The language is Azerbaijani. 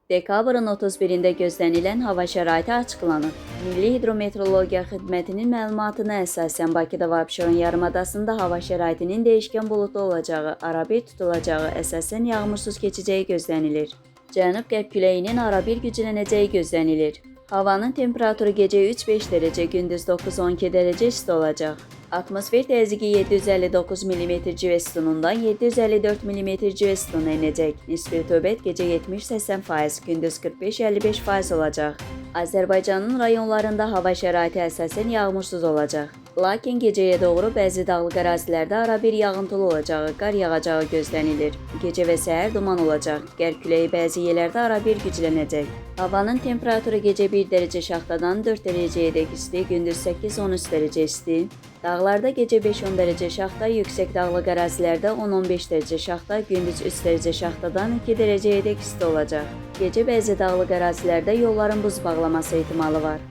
Dekabrın 31-də gözlənilən hava şəraiti açıqlanıb. Milli Hidrometeorologiya Xidmətinin məlumatına əsasən Bakıda və Abşeron yarımadasında hava şəraitinin dəyişkən buludlu olacağı, arabir tutulacağı, əsasən yağmursuz keçəcəyi gözlənilir. Cənub-qərb küləyinin arabir güclənəcəyi gözlənilir. Havanın temperaturu gecə 3-5 dərəcə, gündüz 9-12 dərəcə isti olacaq. Atmosfer təzyiqi 759 mm civə sütunundan 754 mm civə sütununa enəcək. Nisbi rütubət gecə 70-80%, gündüz 45-55% olacaq. Azərbaycanın rayonlarında hava şəraiti əsasən yağmursuz olacaq. Lakin gecəyə doğru bəzi dağlıq ərazilərdə arabir yağıntılı olacağı, qar yağacağı gözlənilir. Gecə və səhər duman olacaq. Qərb küləyi bəzi yerlərdə arabir güclənəcək. Havanın temperaturu gecə 1 dərəcə şaxtadan 4 dərəcəyədək isti, gündüz 8-13 dərəcə isti. Dağlarda gecə 5-10 dərəcə şaxta, yüksək dağlıq ərazilərdə 10-15 dərəcə şaxta, gündüz 3 dərəcə şaxtadan 2 dərəcəyədək isti olacaq. Gecə bəzi dağlıq ərazilərdə yolların buz bağlaması ehtimalı var.